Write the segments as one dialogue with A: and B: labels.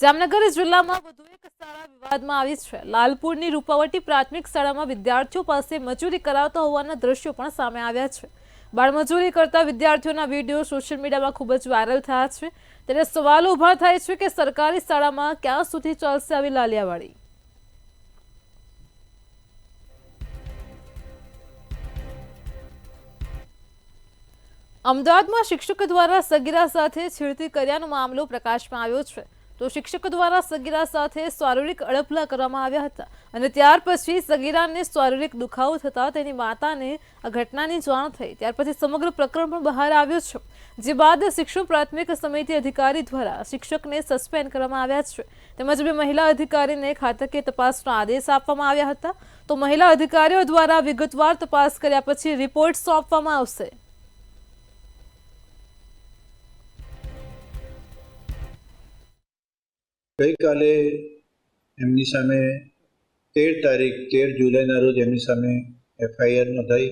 A: જામનગર જિલ્લામાં વધુ એક શાળા વિવાદમાં આવી છે। લાલપુરની રૂપાવટી પ્રાથમિક શાળામાં વિદ્યાર્થીઓ પાસે મજૂરી કરાવતા હોવાના દ્રશ્યો પણ સામે આવ્યા છે। બાળમજૂરી કરતા વિદ્યાર્થીઓના વિડીયો સોશિયલ મીડિયામાં ખૂબ જ વાયરલ થયા છે। ત્યારે સવાલો ઊભા થાય છે કે સરકારી શાળામાં ક્યાં સુધી ચાલશે આવી લાલિયાવાડી। અમદાવાદમાં શિક્ષક દ્વારા સગીરા સાથે છેડતી કર્યાનો મામલો પ્રકાશમાં આવ્યો છે। તો શિક્ષક દ્વારા સગીરા સાથે શારીરિક અડપલા કરવામાં આવ્યા હતા અને ત્યાર પછી સગીરાને શારીરિક દુખાવો થતા તેની માતાને આ ઘટનાની જાણ થઈ। ત્યાર પછી સમગ્ર પ્રકરણ પણ બહાર આવ્યો છે, જે બાદ શિક્ષણ પ્રાથમિક સમિતિ અધિકારી દ્વારા શિક્ષકને સસ્પેન્ડ કરવામાં આવ્યા છે। તેમજ બે મહિલા અધિકારીને ખાતાકીય તપાસનો આદેશ આપવામાં આવ્યા હતા। તો મહિલા અધિકારીઓ દ્વારા વિગતવાર તપાસ કર્યા પછી રિપોર્ટ સોંપવામાં આવશે।
B: गई काले एमनी सामे 13 जुलाई रोज एमनी सामे एफआईआर नोंधाई।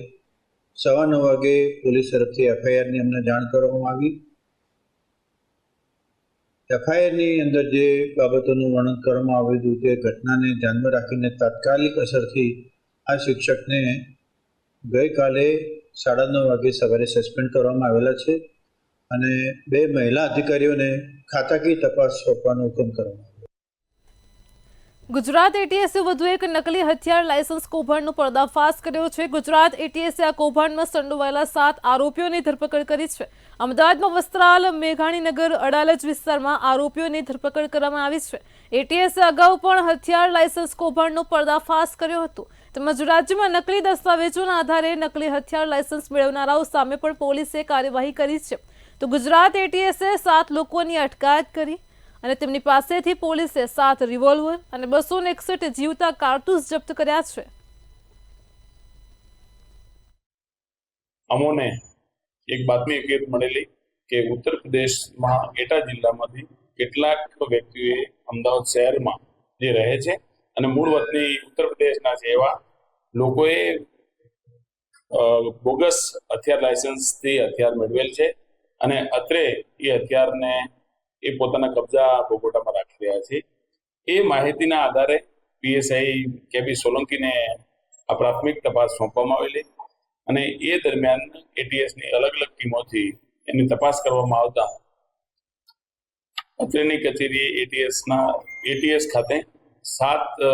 B: 9:15 वागे पोलीस तरफथी एफआईआर ની અમને જાણ કરવામાં આવી। एफआईआर ની અંદર જે બાબતોનું વર્ણન કરવામાં આવ્યું હતું તે ઘટનાને ધ્યાનમાં રાખીને તાત્કાલિક અસરથી આ શિક્ષકને ગઈકાલે 9:30 વાગે સવારે સસ્પેન્ડ કરવામાં આવેલા છે અને બે મહિલા અધિકારીઓને ખાતાકીય તપાસ સોંપવાનો હુકમ કરવામાં આવ્યો।
A: ગુજરાત એટીએસે વધુ એક નકલી હથિયાર લાયસન્સ કૌભાંડનો પર્દાફાશ કર્યો છે। ગુજરાત એટીએસે આ કૌભાંડમાં સંડોવાયેલા 7 આરોપીઓની ધરપકડ કરી છે। અમદાવાદમાં વસ્ત્રાલ, મેઘાણીનગર, અડાલજ વિસ્તારમાં આરોપીઓની ધરપકડ કરવામાં આવી છે। એટીએસે અગાઉ પણ હથિયાર લાયસન્સ કૌભાંડનો પર્દાફાશ કર્યો હતો। તેમજ રાજ્યમાં નકલી દસ્તાવેજોના આધારે નકલી હથિયાર લાયસન્સ મેળવનારાઓ સામે પણ પોલીસે કાર્યવાહી કરી છે। તો ગુજરાત એટીએસે 7 લોકોની અટકાયત કરી અને તેમની પાસેથી પોલીસે 7 રિવોલ્વર અને 261 જીવતા કારતૂસ જપ્ત કર્યા છે।
C: અમોને એક બાતમી હકીકત મળેલી કે ઉત્તર પ્રદેશમાં એટા જિલ્લામાંથી કેટલાક વ્યક્તિઓએ અમદાવાદ શહેરમાં જે રહે છે અને મૂળ વતની ઉત્તર પ્રદેશના છે એવા લોકોએ બોગસ હથિયાર લાયસન્સથી હથિયાર મેળવેલ છે અને અત્રે એ હથિયારને એ પોતાના કબજા બોગોટામાં રાખી રહ્યા છે। એ માહિતીના આધારે પીએસઆઈ કેબી સોલંકીને આ પ્રાથમિક તપાસ સોંપવામાં આવેલી અને એ દરમિયાન એટીએસની અલગ અલગ ટીમોથી એની તપાસ કરવામાં આવતા અત્રેની કચેરીએ એટીએસ ખાતે 7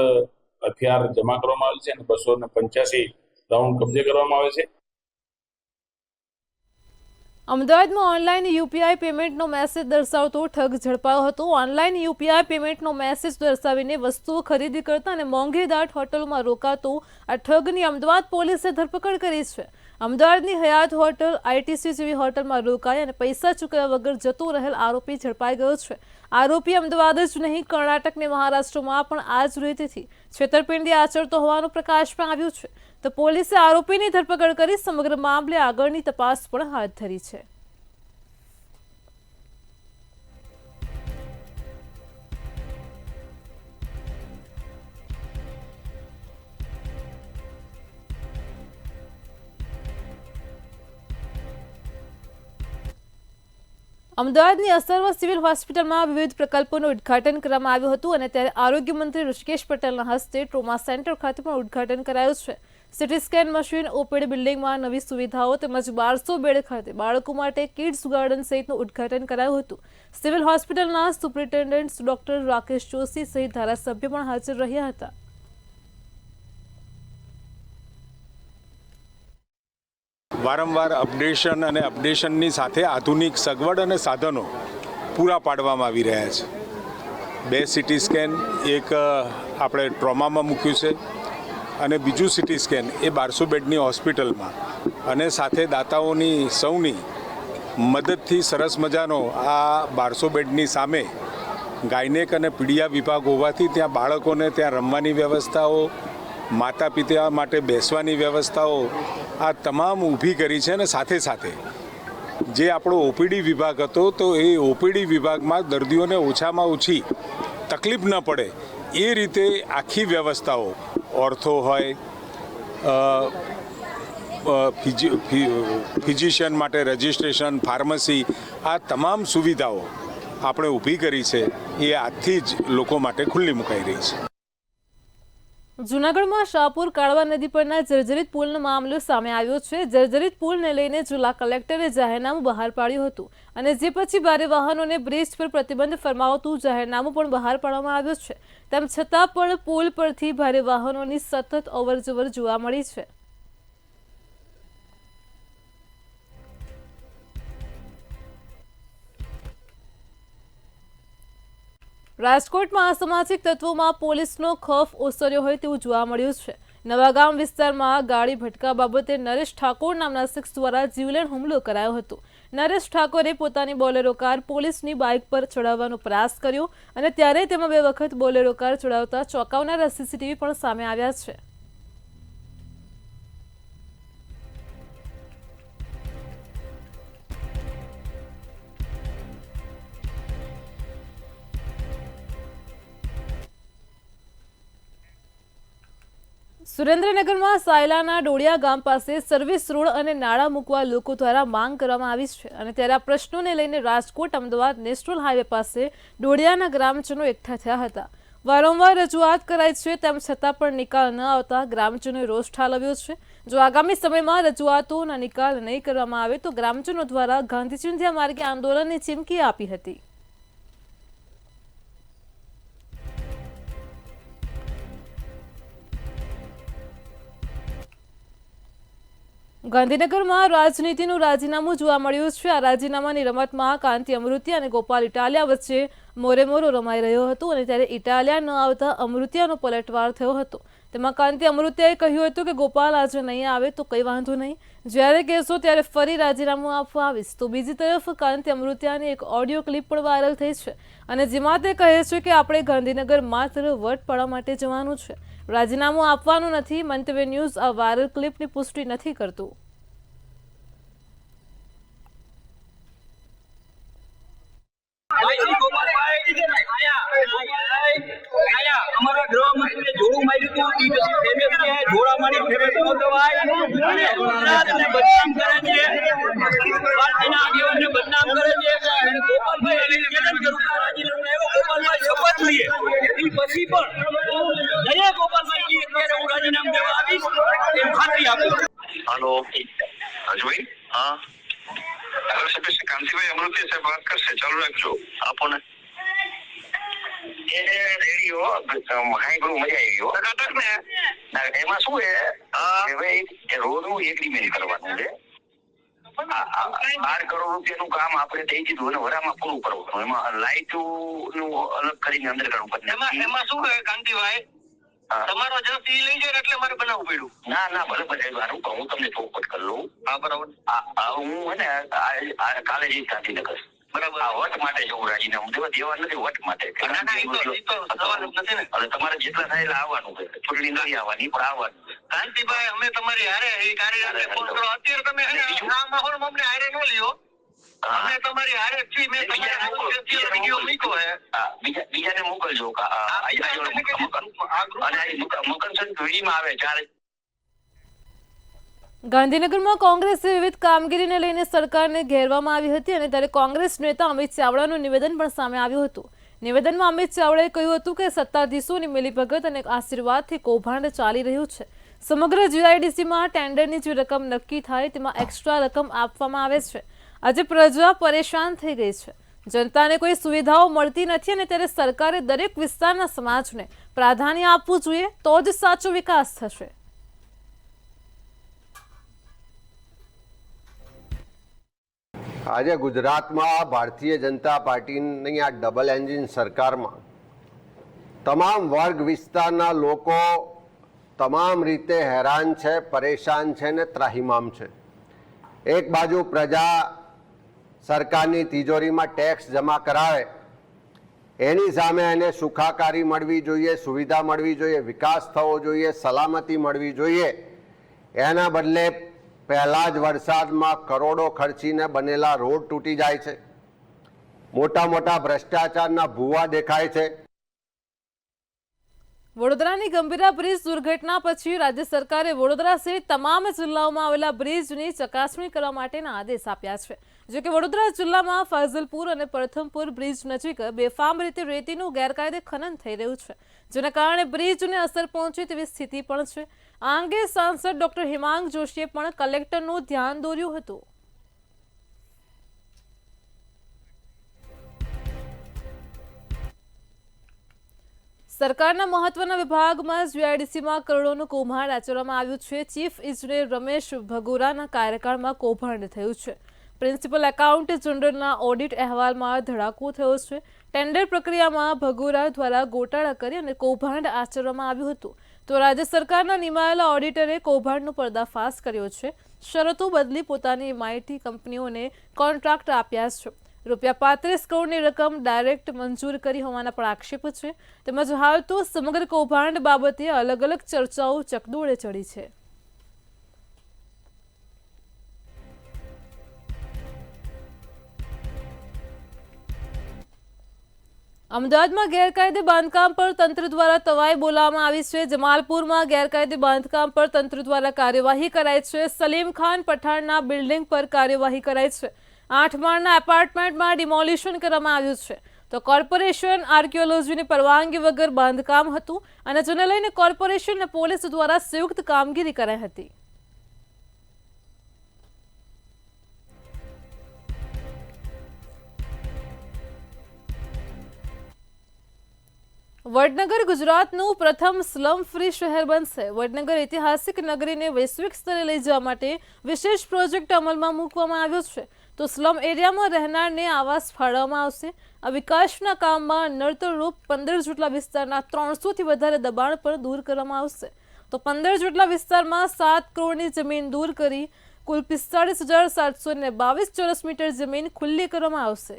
C: હથિયાર જમા કરવામાં આવેલ છે અને 285 રાઉન્ડ કબજે કરવામાં આવે છે।
A: અમદાવાદમાં ઓનલાઈન યુપીઆઈ પેમેન્ટનો મેસેજ દર્શાવતો ઠગ ઝડપાયો હતો। ઓનલાઈન યુપીઆઈ પેમેન્ટનો મેસેજ દર્શાવીને વસ્તુઓ ખરીદી કરતા અને મોંઘીદાટ હોટલોમાં રોકાતો આ ઠગની અમદાવાદ પોલીસે ધરપકડ કરી છે। અમદાવાદની હયાત હોટલ, આઈટીસી જેવી હોટલમાં રોકાઈ અને પૈસા ચૂકવ્યા વગર જતો રહેલ આરોપી ઝડપાઈ ગયો છે। આરોપી અમદાવાદ જ નહીં, કર્ણાટક ને મહારાષ્ટ્રમાં પણ આ જ રીતથી છેતરપિંડી આચરતો હોવાનું પ્રકાશમાં આવ્યું છે। તો પોલીસે આરોપીની ધરપકડ કરી સમગ્ર મામલે આગળની તપાસ પણ હાથ ધરી છે। અમદાવાદની અસર્વ સિવિલ હોસ્પિટલમાં વિવિધ પ્રકલ્પોનું ઉદ્ઘાટન કરવામાં આવ્યું હતું અને ત્યારે આરોગ્ય મંત્રી ઋષિકેશ પટેલના હસ્તે ટ્રોમા સેન્ટર ખાતે પણ ઉદ્ઘાટન કરાયું છે। સિટી સ્કેન મશીન, ઓપીડી બિલ્ડિંગમાં નવી સુવિધાઓ તેમજ 1200 બેડ ખાતે બાળકો માટે કિડ્સ ગાર્ડન સહિતનું ઉદ્ઘાટન કરાયું હતું। સિવિલ હોસ્પિટલના સુપ્રિન્ટેન્ડન્ટ ડોક્ટર રાકેશ જોશી સહિત ધારાસભ્ય પણ હાજર રહ્યા હતા।
D: વારંવાર અપડેશન અને અપડેશનની સાથે આધુનિક સગવડ અને સાધનો પૂરા પાડવામાં આવી રહ્યા છે। 2 સિટી સ્કેન, એક આપણે ટ્રોમામાં મૂક્યું છે અને બીજું સિટી સ્કેન એ 1200 બેડની હોસ્પિટલમાં અને સાથે દાતાઓની સૌની મદદથી સરસ મજાનો આ 1200 બેડની સામે ગાયનેક અને પીડિયા વિભાગ હોવાથી ત્યાં બાળકોને ત્યાં રમવાની વ્યવસ્થાઓ, માતા પિતા માટે બેસવાની વ્યવસ્થાઓ આ તમામ ઊભી કરી છે। અને સાથે સાથે જે આપણો ઓપીડી વિભાગ હતો તો એ ઓપીડી વિભાગમાં દર્દીઓને ઓછામાં ઓછી તકલીફ ન પડે એ રીતે આખી વ્યવસ્થાઓ, ઓર્થો હોય, ફિઝિશિયન માટે રજિસ્ટ્રેશન, ફાર્મસી, આ તમામ સુવિધાઓ આપણે ઊભી કરી છે એ આજથી જ લોકો માટે ખુલ્લી મુકાઈ રહી છે.
A: જૂનાગઢમાં શાહપુર કાળવા નદી પરના જર્જરિત પુલનો મામલો સામે આવ્યો છે. જર્જરિત પુલને લઈને જિલ્લા કલેક્ટરે જાહેરનામું બહાર પાડ્યું હતું અને જે પછી ભારે વાહનોને બ્રિજ પર પ્રતિબંધ ફરમાવતું જાહેરનામું પણ બહાર પાડવામાં આવ્યું છે. તેમ છતાં પણ પુલ પરથી ભારે વાહનોની સતત અવરજવર જોવા મળી છે. રાજકોટમાં અસામાજિક તત્વોમાં પોલીસનો ખૌફ ઓસર્યો હોય તેવું જોવા મળ્યું છે. નવાગામ વિસ્તારમાં ગાડી ભટકા બાબતે નરેશ ઠાકોર નામના શખ્સ દ્વારા જીવલેણ હુમલો કરાયો હતો. નરેશ ઠાકોરે પોતાની બોલેરો કાર પોલીસની બાઇક પર ચડાવવાનો પ્રયાસ કર્યો અને ત્યારે તેમાં 2 વખત બોલેરો કાર ચડાવતા ચોંકાવનારા સીસીટીવી પણ સામે આવ્યા છે. સુરેન્દ્રનગરમાં સાયલાના ડોડિયા ગામ પાસે સર્વિસ રોડ અને નાળા મૂકવા લોકો દ્વારા માંગ કરવામાં આવી છે અને ત્યારે આ પ્રશ્નોને લઈને રાજકોટ અમદાવાદ નેશનલ હાઈવે પાસે ડોડિયાના ગ્રામજનો એકઠા થયા હતા. વારંવાર રજૂઆત કરાઈ છે તેમ છતાં પણ નિકાલ ન આવતા ગ્રામજનોએ રોષ ઠાલવ્યો છે. જો આગામી સમયમાં રજૂઆતોના નિકાલ નહીં કરવામાં આવે તો ગ્રામજનો દ્વારા ગાંધી ચિંધ્યા માર્ગે આંદોલનની ચીમકી આપી હતી. ગાંધીનગરમાં રાજનીતિનું રાજીનામું જોવા મળ્યું છે. આ રાજીનામાની રમતમાં કાંતિ અમૃતિયા અને ગોપાલ ઇટાલિયા વચ્ચે મોરેમોરો રમાઈ રહ્યો હતો અને ત્યારે ઇટાલિયા ન આવતા અમૃતિયાનો પલટવાર થયો હતો. તેમાં કાંતિ અમૃતિયાએ કહ્યું હતું કે ગોપાલ આજે નહીં આવે તો કંઈ વાંધો નહીં, જ્યારે કહેશો ત્યારે ફરી રાજીનામું આપવા આવીશ. તો બીજી તરફ કાંતિ અમૃતિયાની એક ઓડિયો ક્લિપ પણ વાયરલ થઈ છે અને જેમાં તે કહે છે કે આપણે ગાંધીનગર માત્ર વટ પાડવા માટે જવાનું છે, રાજીનામું આપવાનું નથી. મંતવ્ય ન્યૂઝ આ વાયરલ ક્લિપની પુષ્ટિ નથી કરતું.
E: અમારા ગૃહમંત્રીને જોડું માર્યું હતું, એ પછી ફેમસ છે, જોડામાની ફેમસ નો દવાય અને ગુજરાતને બદનામ કરે છે, પાર્ટીના આગેવાનને બદનામ કરે છે. અને ગોપાલભાઈ અને ચેલેન્જ કરું છું, રાજીનામું આવ્યો, ગોપાલભાઈ શપથ લઈએ એ પછી પણ જઈએ ગોપાલભાઈ અત્યારે હું રાજીનામું દેવા આવીશ એમ ખાતરી આપું.
F: हेलो अजय हाँ धारासभ्य श्री कांतिभाई अमृतिया साहब बात करશે, ચાલુ રાખજો. આપો ને એ રેડિયો હાઈ બહુ મજા આવી ગયો ને. એમાં શું છે કે ભાઈ રોડનું એગ્રીમેન્ટ કરવાનું છે. 12 કરોડ રૂપિયાનું કામ આપણે થઈ દીધું અને વરામાં પૂરું કરવાનું. એમાં લાઇટ નું અલગ કરીને અંદર કરવું.
E: એમાં શું છે કાંતિભાઈ, તમારો જસ ઈ લઈ જાય એટલે મારે બનાવવું પડ્યું.
F: ના ના ભલે બનાવ્યું, હું તમને ચોખવટ કરી લઉં.
E: હા બરાબર.
F: હું હે ને કાલે જઈશ ગાંધીનગર.
E: બરાબર.
F: આ વટ માટે જવું, રાજીનામું દેવા નથી, વટ માટે. અને તમારે જેટલા થાય એટલે આવવાનું છે. ચૂંટણી નથી આવવાની પણ આવવાનું.
E: કાંતિભાઈ અમે તમારી હારે એ કાર્યકરને ફોન કરો. અત્યારે તમે આ માહોલમાં અમને હારે ન લ્યો. અમે તમારી હારે છીએ. મેં તમારા વિડીયો મૂક્યો છે.
F: બીજાને મોકલજો. અને મકરસંક્રાંતિ વીડીમાં આવે 4.
A: ગાંધીનગરમાં કોંગ્રેસે વિવિધ કામગીરીને લઈને સરકારને ઘેરવામાં આવી હતી અને ત્યારે કોંગ્રેસ નેતા અમિત ચાવડાનું નિવેદન પણ સામે આવ્યું હતું. નિવેદનમાં અમિત ચાવડાએ કહ્યું હતું કે સત્તાધીશોની મિલીભગત અને આશીર્વાદથી કૌભાંડ ચાલી રહ્યું છે. સમગ્ર જીઆઈડીસીમાં ટેન્ડરની જે રકમ નક્કી થાય તેમાં એક્સ્ટ્રા રકમ આપવામાં આવે છે. આજે પ્રજા પરેશાન થઈ ગઈ છે, જનતાને કોઈ સુવિધાઓ મળતી નથી અને ત્યારે સરકારે દરેક વિસ્તારના સમાજને પ્રાધાન્ય આપવું જોઈએ, તો જ સાચો વિકાસ થશે.
G: આજે ગુજરાતમાં ભારતીય જનતા પાર્ટીની આ ડબલ એન્જિન સરકારમાં તમામ વર્ગ વિસ્તારના લોકો તમામ રીતે હેરાન છે, પરેશાન છે ને ત્રાહિમામ છે. એક બાજુ પ્રજા સરકારની તિજોરીમાં ટેક્સ જમા કરાવે, એની સામે એને સુખાકારી મળવી જોઈએ, સુવિધા મળવી જોઈએ, વિકાસ થવો જોઈએ, સલામતી મળવી જોઈએ. એના બદલે પહેલા જ વરસાદમાં કરોડો ખર્ચીને બનેલા રોડ તૂટી જાય છે, મોટા મોટા ભ્રષ્ટાચારના ભૂવા દેખાય છે.
A: વડોદરાની ગંભીરા બ્રિજ દુર્ઘટના પછી રાજ્ય સરકારે વડોદરા સહિત તમામ જિલ્લાઓમાં આવેલા બ્રિજની ચકાસણી કરવા માટેના આદેશ આપ્યા છે. જો કે વડોદરા જિલ્લામાં ફાઝલપુર અને પ્રથમપુર બ્રિજ નજીક બેફામ રીતે રેતીનું ગેરકાયદે ખનન થઈ રહ્યું છે, જેના કારણે બ્રિજને અસર પહોંચે તેવી સ્થિતિ પણ છે। આ અંગે સાંસદ ડોક્ટર હિમાંગ જોશીએ પણ કલેક્ટરનું ધ્યાન દોર્યું હતું। સરકારના મહત્વના વિભાગમાં જીઆઈડીસીમાં કરોડોનું કૌભાંડ આચરવામાં આવ્યું છે। ચીફ ઇજનેર રમેશ ભગોરાના કાર્યકાળમાં કૌભાંડ થયું છે। પ્રિન્સિપલ એકાઉન્ટ જનરલના ઓડિટ અહેવાલમાં ધડાકો થયો છે। ટેન્ડર પ્રક્રિયામાં ભગોરા દ્વારા ગોટાળા કરી અને કૌભાંડ આચરવામાં આવ્યું હતું, તો રાજ્ય સરકારના નિમાયેલા ઓડિટરે કૌભાંડનો પર્દાફાશ કર્યો છે। શરતો બદલી પોતાની માહિતી કંપનીઓને કોન્ટ્રાક્ટ આપ્યા છે। ₹35 કરોડની રકમ ડાયરેક્ટ મંજૂર કરી હોવાના પણ આક્ષેપ છે। તેમજ હાલ તો સમગ્ર કૌભાંડ બાબતે અલગ અલગ ચર્ચાઓ ચકડોળે ચડી છે। અમદાવાદમાં ગેરકાયદે બાંધકામ પર તંત્ર દ્વારા તવાઈ બોલાવવામાં આવી છે। જમાલપુરમાં ગેરકાયદે બાંધકામ પર તંત્ર દ્વારા કાર્યવાહી કરાઈ છે। સલીમ ખાન પઠાણના બિલ્ડિંગ પર કાર્યવાહી કરાઈ છે। 8 માળના એપાર્ટમેન્ટમાં ડિમોલિશન કરવામાં આવ્યું છે, તો કોર્પોરેશન આર્કિયોલોજીની પરવાનગી વગર બાંધકામ હતું અને જેને લઈને કોર્પોરેશન અને પોલીસ દ્વારા સંયુક્ત કામગીરી કરાઈ હતી। વડનગર ગુજરાતનું પ્રથમ સ્લમ ફ્રી શહેર બનશે। વડનગર ઐતિહાસિક નગરીને વૈશ્વિક સ્તરે લઈ જવા માટે વિશેષ પ્રોજેક્ટ અમલમાં મૂકવામાં આવ્યો છે, તો સ્લમ એરિયામાં રહેનારને આવાસ ફાળવવામાં આવશે। આ વિકાસના કામમાં નડતરરૂપ 15 જેટલા વિસ્તારના 300થી વધારે દબાણ પણ દૂર કરવામાં આવશે, તો 15 જેટલા વિસ્તારમાં 7 કરોડની જમીન દૂર કરી કુલ 45,722 ચોરસ મીટર જમીન ખુલ્લી કરવામાં આવશે।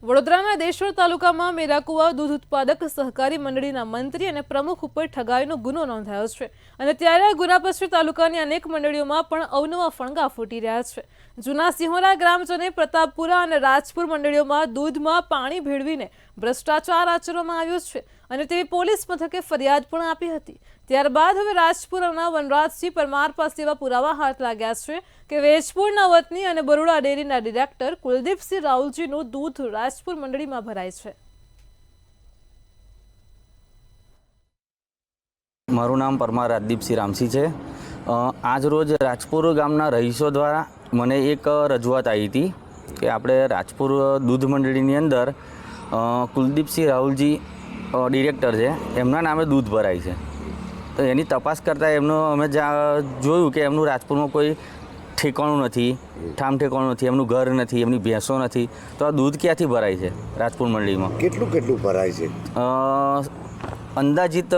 A: વડોદરાના દેશોર તાલુકામાં મેરાકુવા દૂધ ઉત્પાદક સહકારી મંડળીના મંત્રી અને પ્રમુખ ઉપર ઠગાઈનો ગુનો નોંધાયો છે, અને ત્યારે આ ગુના પછી તાલુકાની અનેક મંડળીઓમાં પણ અવનવા ફણગા ફૂટી રહ્યા છે। જૂના સિંહોરા ગ્રામજને પ્રતાપપુરા અને રાજપુર મંડળીઓમાં દૂધમાં પાણી ભેળવીને ભ્રષ્ટાચાર આચરવામાં આવ્યો છે અને તેવી પોલીસ મથકે ફરિયાદ પણ આપી હતી। ત્યારબાદ હવે રાજપુરના વનરાજસિંહ પરમાર પાસે એવા પુરાવા હાથ લાગ્યા છે કે વેજપુરના વતની અને બરોડા ડેરીના ડિરેક્ટર કુલદીપસિંહ રાહુલજીનું દૂધ રાજપુર મંડળીમાં ભરાય છે।
H: મારું નામ પરમાર રાજદીપસિંહ રામસિંહ છે। આજ રોજ રાજપુર ગામના રહીશો દ્વારા મને એક રજૂઆત આવી હતી કે આપણે રાજપુર દૂધ મંડળીની અંદર કુલદીપસિંહ રાહુલજી ડિરેક્ટર છે, એમના નામે દૂધ ભરાય છે, તો એની તપાસ કરતાં એમનો અમે જોયું કે એમનું રાજપુરમાં કોઈ ઠેકાણું નથી, ઠામ ઠેકાણું નથી, એમનું ઘર નથી, એમની ભેંસો નથી, તો આ દૂધ ક્યાંથી ભરાય છે રાજપુર મંડળીમાં?
I: કેટલું ભરાય છે?
H: અંદાજિત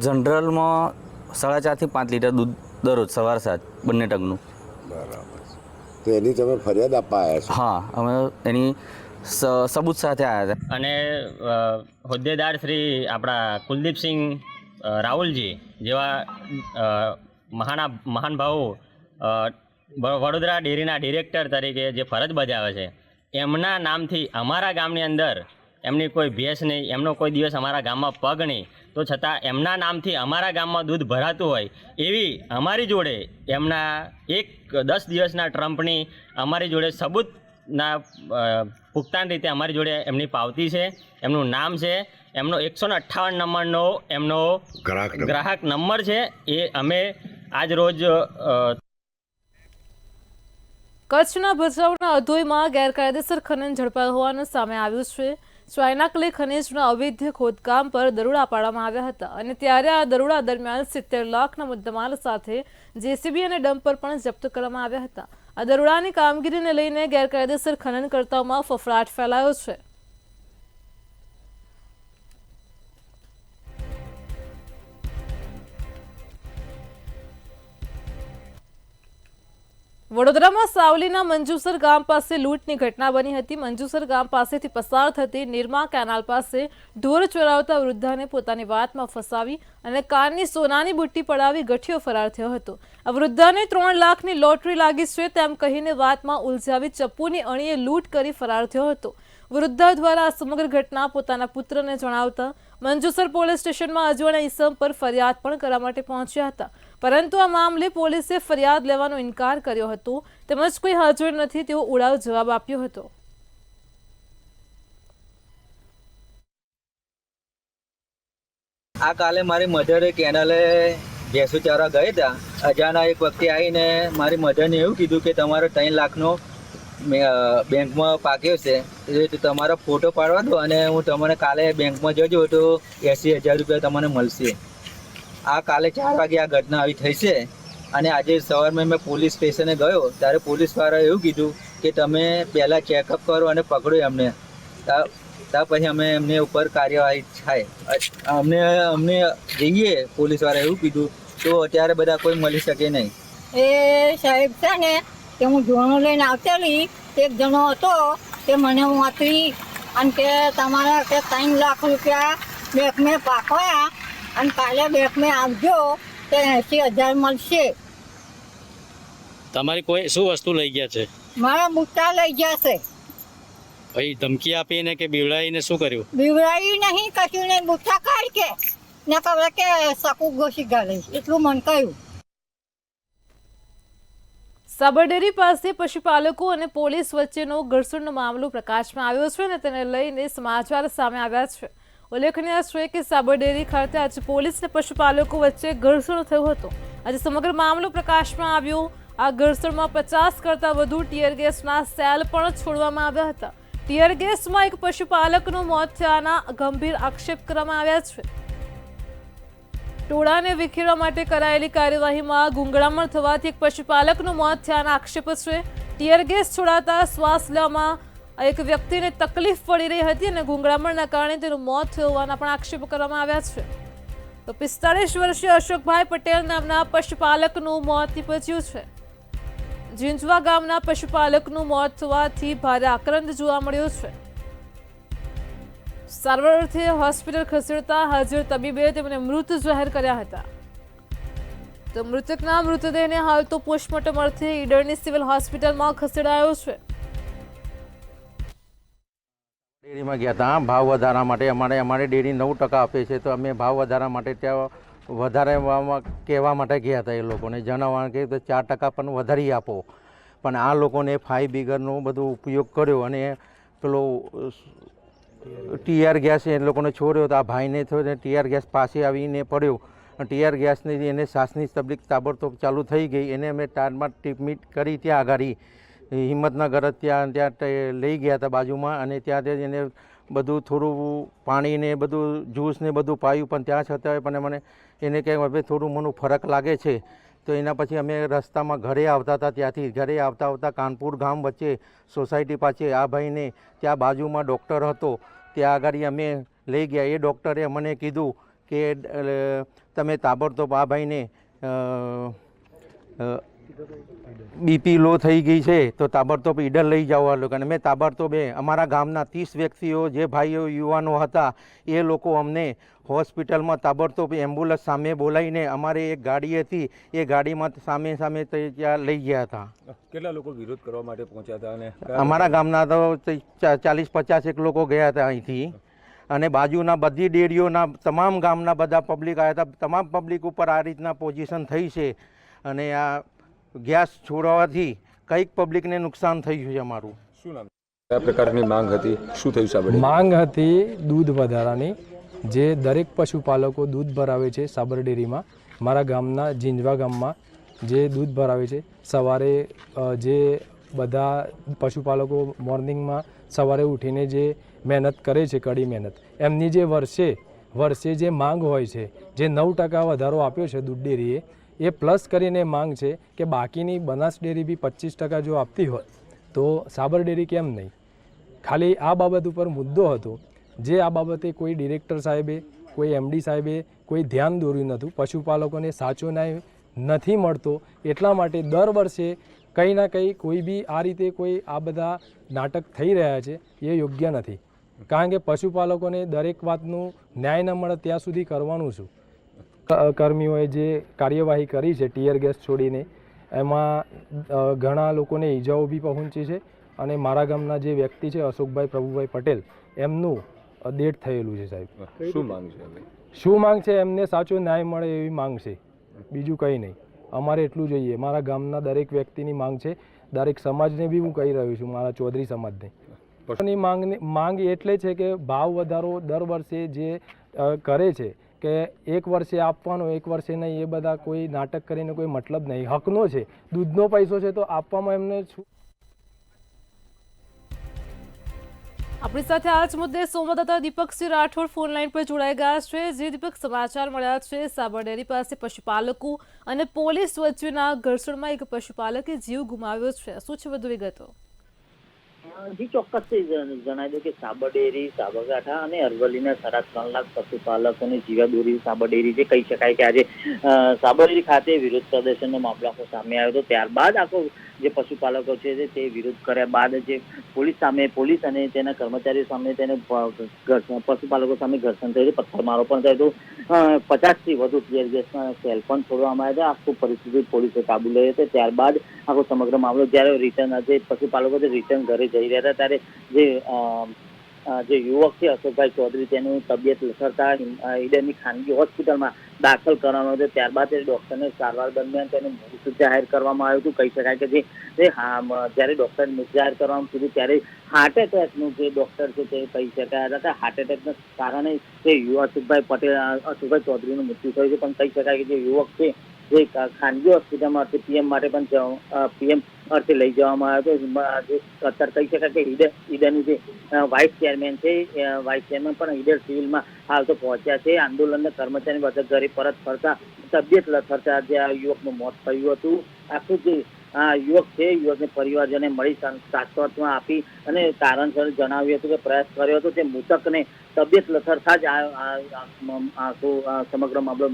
H: જનરલમાં 4.5 થી 5 લીટર દૂધ દરરોજ સવાર સાંજ બંને ટકનું।
I: બરાબર, તો એની તમે ફરિયાદ આપવા આવ્યા છો?
H: હા, અમે એની સબૂત સાથે આવ્યા હતા
J: અને હોદ્દેદાર શ્રી આપણા કુલદીપસિંહ રાહુલજી જેવા મહાન ભાવો વડોદરા ડેરીના ડિરેક્ટર તરીકે જે ફરજ બજાવે છે, એમના નામથી અમારા ગામની અંદર એમની કોઈ ભેંસ નહીં, એમનો કોઈ દિવસ અમારા ગામમાં પગ નહીં, તો છતાં એમના નામથી અમારા ગામમાં દૂધ ભરાતું હોય એવી અમારી જોડે એમના 10 દિવસના ટ્રમ્પની અમારી જોડે સબૂતના પુખ્તાન રીતે અમારી જોડે એમની પાવતી છે, એમનું નામ છે, એમનો 158 નંબરનો એમનો ગ્રાહક નંબર છે। એ અમે આજ રોજ
A: કચ્છના ભચાઉના અધોઈમાં ગેરકાયદેસર ખનન ઝડપાયું હોવાનું સામે આવ્યું છે। ચાઇના ક્લે ખનીજના અવૈધ ખોદકામ પર દરોડા પાડવામાં આવ્યા હતા, અને ત્યારે આ દરોડા દરમિયાન 70 લાખના મુદ્દામાલ સાથે જેસીબી અને ડમ્પર પણ જપ્ત કરવામાં આવ્યા હતા। આ દરોડાની કામગીરીને લઈને ગેરકાયદેસર ખનનકર્તાઓમાં ફફડાટ ફેલાયો છે। વડોદરામાં સાવલીના મંજુસર ગામ પાસે લૂંટની ઘટના બની હતી। મંજુસર ગામ પાસેથી પસાર થતી નિરમા કેનાલ પાસે ઢોર ચરાવતા વૃદ્ધાને પોતાની વાતમાં ફસાવી અને કાનની સોનાની બુટ્ટી પડાવી ગઠિયો ફરાર થયો હતો। આ વૃદ્ધાને 3 લાખની લોટરી લાગી છે તેમ કહીને વાતમાં ઉલઝાવી ચપ્પુની અણીએ લૂંટ કરી ફરાર થયો હતો। વૃદ્ધા દ્વારા આ સમગ્ર ઘટના પોતાના પુત્રને જણાવતા મંજુસર પોલીસ સ્ટેશનમાં અજવાણા ઈસમ પર ફરિયાદ પણ કરવા માટે પહોંચ્યા હતા, પરંતુ આ મામલે પોલીસે ફરિયાદ લેવાનો ઇનકાર કર્યો હતો તેમજ કોઈ હાજર નથી તેવો ઉડાવ જવાબ આપ્યો હતો.
E: આ કાલે મારી મધરે કેનાલે ભેંસો ચારવા ગયા હતા. અજાણા એક વ્યક્તિ આવીને મારી મધરને એવું કીધું કે તમારો 3 લાખનો બેંકમાં પાક્યો છે, તો તમારો ફોટો પાડવા દો અને હું તમને કાલે બેંકમાં જજો તો 80,000 રૂપિયા તમને મળશે. આ કાલે 4 વાગે આ ઘટના આવી થઈ છે અને આજે સવારમાં મેં પોલીસ સ્ટેશને ગયો ત્યારે પોલીસવાળાએ એવું કીધું કે તમે પહેલાં ચેકઅપ કરો અને પકડો એમને, ત્યાર પછી અમે એમને ઉપર કાર્યવાહી થાય. અમને જઈએ પોલીસવાળાએ એવું કીધું તો અત્યારે બધા કોઈ મળી શકે નહીં.
K: એ સાહેબ છે ને કે હું જોણું લઈને આવતેલી, એક જણો હતો તે મને વાંચી અને કે તમારા કે 3 લાખ રૂપિયા બેંકમાં પાકવાયા અને કાલે બેંકમાં આવજો તો 80,000 મળશે.
J: તમારી કોઈ શું વસ્તુ લઈ ગયા છે?
K: મારા બુટ્ટા લઈ ગયા છે.
J: ભાઈ ધમકી આપીને કે બીવડાવીને શું કર્યું?
K: બીવડાવી નહીં, કશું નહીં, બુટ્ટા કાઢ કે ને ખબર કે સકું ઘોસી ગાલે એટલું મને કહ્યું.
A: સાબરડેરી પાસે પશુપાલકો અને પોલીસ વચ્ચેનો ઘર્ષણનો મામલો પ્રકાશમાં આવ્યો છે અને તેને લઈને સમાચાર સામે આવ્યા છે. ઉલ્લેખનીય છે કે સાબરડેરી ખાતે આજે પોલીસ અને પશુપાલકો વચ્ચે ઘર્ષણ થયું હતું. આજે સમગ્ર મામલો પ્રકાશમાં આવ્યો. આ ઘર્ષણમાં 50 કરતાં વધુ ટીયર ગેસના સેલ પણ છોડવામાં આવ્યા હતા. ટીયર ગેસમાં એક પશુપાલકનું મોત થયાના ગંભીર આક્ષેપ કરવામાં આવ્યા છે. ટોળાને વિખેરવા માટે કરાયેલી કાર્યવાહીમાં ગુંગળામણ થવાથી એક પશુપાલકનું મોત થયાના આક્ષેપ છે. ટીયર ગેસ છોડાતા શ્વાસ લેવામાં એક વ્યક્તિને તકલીફ પડી રહી હતી અને ગુંગળામણના કારણે તેનું મોત થયું હોવાના પણ આક્ષેપ કરવામાં આવ્યા છે. તો 45 વર્ષીય અશોકભાઈ પટેલ નામના પશુપાલકનું મોત નીપજ્યું છે. ઝીંઝવા ગામના પશુપાલકનું મોત થવાથી ભારે આક્રંદ જોવા મળ્યો છે. સારવાર અર્થે હોસ્પિટલ ખસેડતા હાજર તબીબે તેમને મૃત જાહેર કર્યા હતા. તો મૃતકના મૃતદેહને હાલ તો પોસ્ટમોર્ટમ અર્થે ઈડરની સિવિલ હોસ્પિટલમાં ખસેડાયો છે.
L: ડેરીમાં ગયા હતા ભાવ વધારા માટે. અમારી ડેરી 9% આપે છે, તો અમે ભાવ વધારા માટે ત્યાં વધારે કહેવા માટે ગયા હતા. એ લોકોને જણાવવા કે 4% પણ વધારી આપો, પણ આ લોકોને 5 બીગરનો બધો ઉપયોગ કર્યો અને પેલો ટીઆર ગેસ એ લોકોને છોડ્યો. તો આ ભાઈને થયો ને ટીઆર ગેસ પાસે આવીને પડ્યો. ટીઆર ગેસની એને શ્વાસની તકલીફ તાબડતોબ ચાલુ થઈ ગઈ. એને અમે તારમાં ટ્રીટમેન્ટ કરી ત્યાં આગળ હિંમતનગર ત્યાં લઈ ગયા હતા બાજુમાં, અને ત્યાં એને બધું થોડું પાણી ને બધું જ્યુસ ને બધું પાયું, પણ ત્યાં છતાં પણ મને એને કંઈ હવે થોડું મને ફરક લાગે છે. તો એના પછી અમે રસ્તામાં ઘરે આવતા હતા, ત્યાંથી ઘરે આવતા કાનપુર ગામ વચ્ચે સોસાયટી પાસે આ ભાઈને ત્યાં બાજુમાં ડૉક્ટર હતો, ત્યાં આગળ અમે લઈ ગયા. એ ડૉક્ટરે મને કીધું કે તમે તાબડતોબ આ ભાઈને બીપી લો થઈ ગઈ છે તો તાબડતોબ ઈડર લઈ જાઓ આ લોકોને. મેં તાબડતોબ અમારા ગામના 30 વ્યક્તિઓ જે ભાઈઓ યુવાનો હતા એ લોકો અમને હોસ્પિટલમાં તાબડતોબ એમ્બ્યુલન્સ સામે બોલાવીને અમારી એક ગાડી હતી એ ગાડીમાં સામે ત્યાં લઈ ગયા હતા.
M: કેટલા લોકો વિરોધ કરવા માટે પહોંચ્યા હતા? અને
L: અમારા ગામના તો 40-50 લોકો ગયા હતા અહીંથી, અને બાજુના બધી ડેરીઓના તમામ ગામના બધા પબ્લિક આવ્યા હતા. તમામ પબ્લિક ઉપર આ રીતના પોઝિશન થઈ છે, અને આ ગેસ છોડવાથી કંઈક પબ્લિકને નુકસાન થયું છે. અમારું
M: શું નામ, કયા પ્રકારની માંગ હતી, શું થયું સાહેબ?
N: માંગ હતી દૂધ વધારાની. જે દરેક પશુપાલકો દૂધ ભરાવે છે સાબર ડેરીમાં, મારા ગામના ઝીંઝવા ગામમાં જે દૂધ ભરાવે છે, સવારે જે બધા પશુપાલકો મોર્નિંગમાં સવારે ઉઠીને જે મહેનત કરે છે, કડી મહેનત, એમની જે વર્ષે જે માંગ હોય છે, જે 9% વધારો આપ્યો છે દૂધ ડેરીએ, એ પ્લસ કરીને માંગ છે કે બાકીની બનાસ ડેરી બી 25% જો આપતી હોય તો સાબર ડેરી કેમ નહીં. ખાલી આ બાબત ઉપર મુદ્દો હતો, જે આ બાબતે કોઈ ડિરેક્ટર સાહેબે, કોઈ એમડી સાહેબે કોઈ ધ્યાન દોર્યું નહોતું. પશુપાલકોને સાચો ન્યાય નથી મળતો, એટલા માટે દર વર્ષે કંઈ ના કંઈ કોઈ બી આ રીતે કોઈ આ બધા નાટક થઈ રહ્યા છે, એ યોગ્ય નથી. કારણ કે પશુપાલકોને દરેક વાતનું ન્યાય ન મળે ત્યાં સુધી કરવાનું શું. કર્મીઓએ જે કાર્યવાહી કરી છે ટીયર ગેસ છોડીને, એમાં ઘણા લોકોને ઈજાઓ બી પહોંચી છે, અને મારા ગામના જે વ્યક્તિ છે અશોકભાઈ પ્રભુભાઈ પટેલ એમનું ડેથ થયેલું છે સાહેબ.
M: શું માંગ છે હવે?
N: શું માંગ છે? એમને સાચો ન્યાય મળે એવી માંગ છે, બીજું કંઈ નહીં. અમારે એટલું જોઈએ. મારા ગામના દરેક વ્યક્તિની માંગ છે, દરેક સમાજને બી હું કહી રહ્યો છું, મારા ચૌધરી સમાજને. માંગ એટલે છે કે ભાવ વધારો દર વર્ષે જે કરે છે કે એક વર્ષે આપવાનો એક વર્ષે નહીં, એ બધા કોઈ નાટક કરીને કોઈ મતલબ નહીં. હકનો છે, દૂધનો પૈસો છે તો આપવામાં એમને શું.
A: આપણી સાથે આ જ મુદ્દે સંવાદદાતા દીપકસિંહ રાઠોડ ફોન લાઈન પર જોડાઈ ગયા છે. જે દીપક, સમાચાર મળ્યા છે સાબર ડેરી પાસે પશુપાલકો અને પોલીસ વચ્ચેના ઘર્ષણમાં એક પશુપાલકે જીવ ગુમાવ્યો છે. શું છે વધુ વિગતો?
O: જી ચોક્કસથી જણાવી દઉં કે સાબર ડેરી, સાબરકાંઠા અને અરવલ્લીના 3.5 લાખ પશુપાલકોની જીવાદોરી સાબર ડેરી જે કહી શકાય કે આજે સાબર ડેરી ખાતે વિરોધ પ્રદર્શનનો મામલો સામે આવ્યો હતો. ત્યારબાદ આખો જે પશુપાલકો છે તે વિરોધ કર્યા બાદ જે પોલીસ અને તેના કર્મચારીઓ સામે તેને પશુપાલકો સામે ઘર્ષણ થયું, પથ્થરમારો પણ થયો હતો. 50 થી વધુ ટીયર ગેસના સેલ પણ છોડવામાં આવ્યા હતા. આખું પરિસ્થિતિ પોલીસે કાબુ લઈ હતી. ત્યારબાદ આખો સમગ્ર મામલો જ્યારે રિટર્ન જે પશુપાલકો રિટર્ન ઘરે જઈ રહ્યા હતા ત્યારે જે યુવક છે અશોકભાઈ ચૌધરી તેનું તબિયત લથડતા ઈડરની ખાનગી હોસ્પિટલમાં દાખલ કરવામાં આવ્યો હતો. ત્યારબાદ ડોક્ટરને સારવાર દરમિયાન તેનું મૃત્યુ જાહેર કરવામાં આવ્યું હતું. કહી શકાય કે જ્યારે ડોક્ટર મૃત્યુ જાહેર કરવામાં કીધું ત્યારે હાર્ટ એટેકનું જે ડોક્ટર છે તે કહી શકાયા હતા કે હાર્ટ એટેકના કારણે જે અશોકભાઈ ચૌધરીનું મૃત્યુ થયું છે. પણ કહી શકાય કે જે યુવક છે જે ખાનગી હોસ્પિટલમાં પીએમ માટે પણ પીએમ અર્થે લઈ જવામાં આવ્યો હતો. અત્યારે કહી શકાય કે ઈડરની જે વાઇસ ચેરમેન છે, વાઇસ ચેરમેન પણ ઈડર સિવિલમાં હાલ તો પહોંચ્યા છે. આંદોલનના કર્મચારી બધા ઘરે પરત ફરતા તબિયત લથડતા જે આ યુવકનું મોત થયું હતું. આખું જે આ યુવક છે, યુવકને પરિવારજને મળી સાંત્વના આપી અને કારણસર જણાવ્યું હતું કે પ્રયાસ કર્યો હતો. તે મૃતકને તબિયત લથડતા જ સમગ્ર મામલો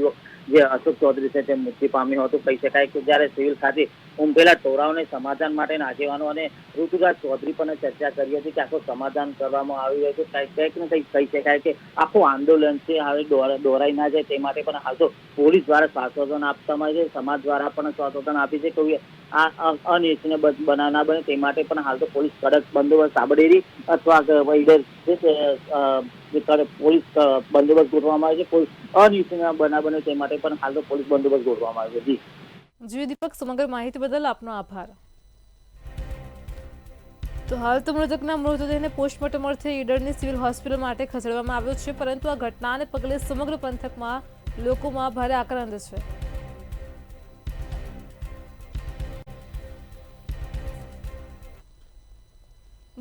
O: યુવક જે અશોક ચૌધરી છે તે મૃત્યુ પામ્યો હતો. કહી શકાય કે જ્યારે સિવિલ ખાતે ઉમટેલા ટોળાઓને સમાધાન માટે આગેવાનો અને ઋતુરાજ ચૌધરી પણ ચર્ચા કરી હતી કે આખું સમાધાન કરવામાં આવ્યું હતું. કંઈક ને કંઈક કહી શકાય કે આખું આંદોલન છે હવે દોરાઈ ના જાય તે માટે પણ હાલ તો પોલીસ દ્વારા શાસન આપવામાં આવે છે, સમાજ દ્વારા પણ શાસન આપી છે. કોઈ આ અનિચ્છનીય બનાવ ના બને તે માટે પણ હાલ તો પોલીસ કડક બંદોબસ્ત સાબર ડેરી અથવા ઈડર છે પોલીસ બંદોબસ્ત ગોઠવવામાં આવે છે. કોઈ અનિચ્છનીય બનાવ બને તે માટે પણ હાલ તો પોલીસ બંદોબસ્ત ગોઠવવામાં આવે છે.
A: જી દીપક, સમગ્ર માહિતી બદલ આપનો આભાર. તો હાલ તો મૃતકના મૃતદેહને પોસ્ટમોર્ટમ અર્થે ઈડરની સિવિલ હોસ્પિટલ માટે ખસેડવામાં આવ્યો છે, પરંતુ આ ઘટનાને પગલે સમગ્ર પંથકમાં લોકોમાં ભારે આક્રંદ છે.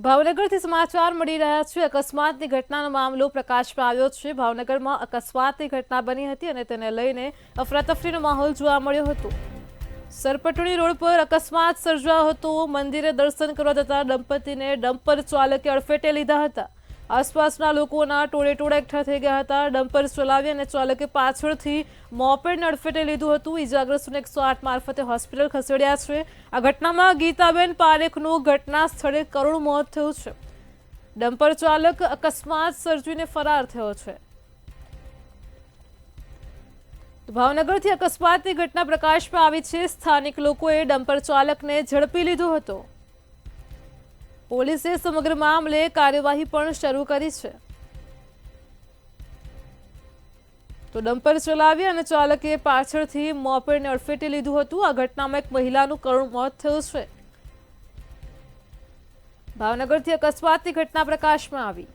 A: ભાવનગરથી સમાચાર મળી રહ્યા છે. અકસ્માતની ઘટનાનો મામલો પ્રકાશમાં આવ્યો છે. ભાવનગરમાં અકસ્માતની ઘટના બની હતી અને તેને લઈને અફરાતફરીનો માહોલ જોવા મળ્યો હતો. સરપટણી રોડ પર અકસ્માત સર્જાયો હતો. મંદિરે દર્શન કરવા જતા દંપતીને ડમ્પર ચાલકે અડફેટે લીધા હતા. આસપાસના લોકોના ટોળે એકઠા થઈ ગયા હતા. ડમ્પર ચલાવી અને ચાલકે પાછળથી મોપેડને અડફેટે લીધું હતું. ઇજાગ્રસ્તોને 108 મારફતે હોસ્પિટલ ખસેડ્યા છે. આ ઘટનામાં ગીતાબેન પારેખનું ઘટના સ્થળે કરુણ મોત થયું છે. ડમ્પર ચાલક અકસ્માત સર્જીને ફરાર થયો છે. ભાવનગરથી અકસ્માતની ઘટના પ્રકાશમાં આવી છે. સ્થાનિક લોકોએ ડમ્પર ચાલકને ઝડપી લીધો હતો. પોલીસે સમગ્ર મામલે કાર્યવાહી પણ શરૂ કરી છે. તો ડમ્પર ચલાવી અને ચાલકે પાછળથી મોપેડને અડફેટે લીધું હતું. આ ઘટનામાં એક મહિલાનું કરુણ મોત થયું છે. ભાવનગરથી અકસ્માતની ઘટના પ્રકાશમાં આવી.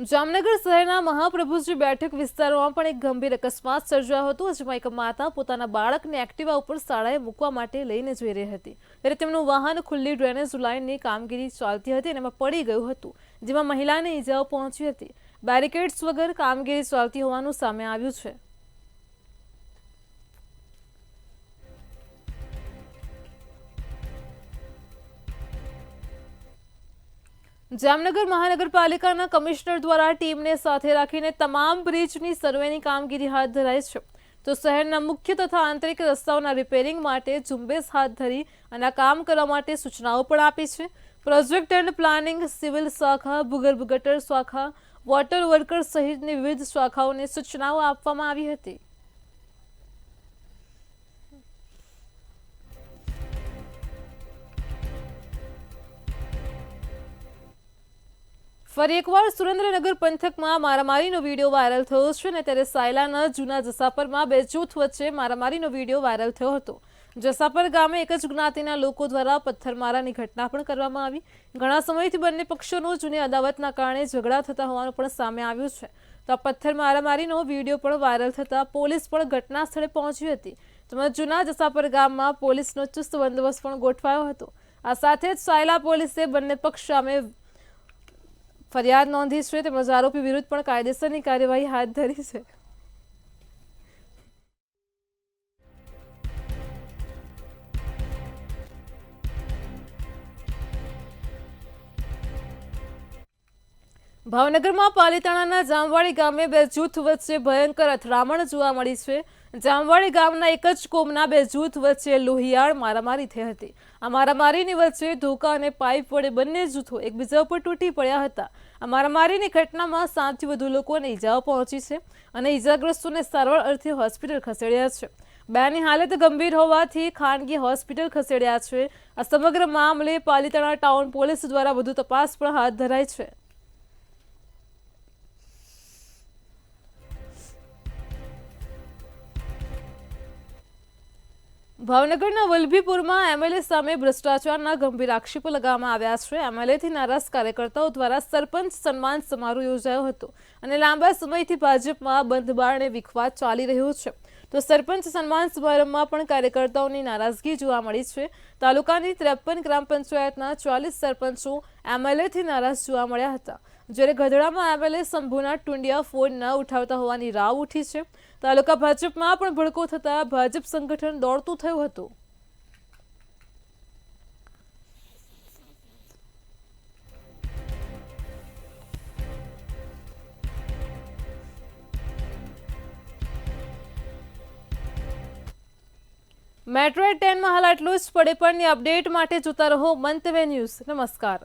A: જામનગર શહેરના મહાપ્રભુજી બેઠક વિસ્તારોમાં પણ એક ગંભીર અકસ્માત સર્જાયો હતો. જેમાં એક માતા પોતાના બાળકને એક્ટિવા ઉપર શાળાએ મૂકવા માટે લઈને જઈ રહી હતી ત્યારે તેમનું વાહન ખુલ્લી ડ્રેનેજ લાઇનની કામગીરી ચાલતી હતી અને એમાં પડી ગયું હતું, જેમાં મહિલાને ઈજાઓ પહોંચી હતી. બેરિકેડ્સ વગર કામગીરી ચાલતી હોવાનું સામે આવ્યું છે. જામનગર મહાનગરપાલિકાના કમિશનર દ્વારા ટીમને સાથે રાખીને તમામ બ્રિજની સર્વેની કામગીરી હાથ ધરાઈ છે. તો શહેરના મુખ્ય તથા આંતરિક રસ્તાઓના રિપેરિંગ માટે ઝુંબેશ હાથ ધરી અને કામ કરવા માટે સૂચનાઓ પણ આપી છે. પ્રોજેક્ટ એન્ડ પ્લાનિંગ, સિવિલ શાખા, ભૂગર્ભ ગટર શાખા, વોટર વર્કર સહિતની વિવિધ શાખાઓને સૂચનાઓ આપવામાં આવી હતી. ફરી એકવાર સુરેન્દ્રનગર પંથકમાં મારામારીનો વિડીયો વાયરલ થયો છે અને ત્યારે સાયલાના જૂના જસાપરમાં બે જૂથ વચ્ચે મારામારીનો વિડીયો વાયરલ થયો હતો. જસાપર ગામે એક જ જ્ઞાતિના લોકો દ્વારા પથ્થરમારાની ઘટના પણ કરવામાં આવી. ઘણા સમયથી બંને પક્ષોનો જૂની અદાવતના કારણે ઝઘડા થતા હોવાનું પણ સામે આવ્યું છે. તો આ પથ્થર મારામારીનો વિડીયો પણ વાયરલ થતા પોલીસ પણ ઘટના સ્થળે પહોંચી હતી. તેમજ જૂના જસાપર ગામમાં પોલીસનો ચુસ્ત બંદોબસ્ત પણ ગોઠવાયો હતો. આ સાથે જ સાયલા પોલીસે બંને પક્ષ સામે ફરિયાદ નોંધી છે તેમજ આરોપી વિરુદ્ધ પણ કાયદેસરની કાર્યવાહી હાથ ધરી છે. ભાવનગરમાં પાલીતાણાના જામવાડી ગામે બે જૂથ વચ્ચે ભયંકર અથડામણ જોવા મળી છે. જામવાડી ગામના એક જ કોમના બે જૂથ વચ્ચે લોહિયાળ મારામારી થઈ હતી. આ મારામારીની વચ્ચે ધોકા અને પાઇપ વડે બંને જૂથો એકબીજા ઉપર તૂટી પડ્યા હતા. આ મારામારીની ઘટનામાં 7થી વધુ લોકોને ઈજાઓ પહોંચી છે અને ઈજાગ્રસ્તોને સારવાર અર્થે હોસ્પિટલ ખસેડ્યા છે. બેની હાલત ગંભીર હોવાથી ખાનગી હોસ્પિટલ ખસેડ્યા છે. આ સમગ્ર મામલે પાલીતાણા ટાઉન પોલીસ દ્વારા વધુ તપાસ પણ હાથ ધરાઈ છે. ભાવનગરના વલભીપુરમાં એમએલએ સામે ભ્રષ્ટાચારના ગંભીર આક્ષેપો લગાવવામાં આવ્યા છે. એમએલએથી નારાજ કાર્યકર્તાઓ દ્વારા સરપંચ સન્માન સમારોહ યોજાયો હતો અને લાંબા સમયથી ભાજપમાં બંધ બારણે વિખવાદ ચાલી રહ્યો છે. તો સરપંચ સન્માન સમારંભમાં પણ કાર્યકર્તાઓની નારાજગી જોવા મળી છે. તાલુકાની 53 ગ્રામ પંચાયતના 40 સરપંચો એમએલએથી નારાજ જોવા મળ્યા હતા. જ્યારે ગઢડામાં એમએલએ શંભુના ટુંડિયા ફોન ન ઉઠાવતા હોવાની રાવ ઉઠી છે. તાલુકા ભાજપમાં પણ ભડકો થતા ભાજપ સંગઠન દોડતું થયું હતું. મેટ્રો 10 માં હાલ આટલું જ. પડે પણની અપડેટ માટે જોતા રહો મંતવ્ય ન્યૂઝ. નમસ્કાર.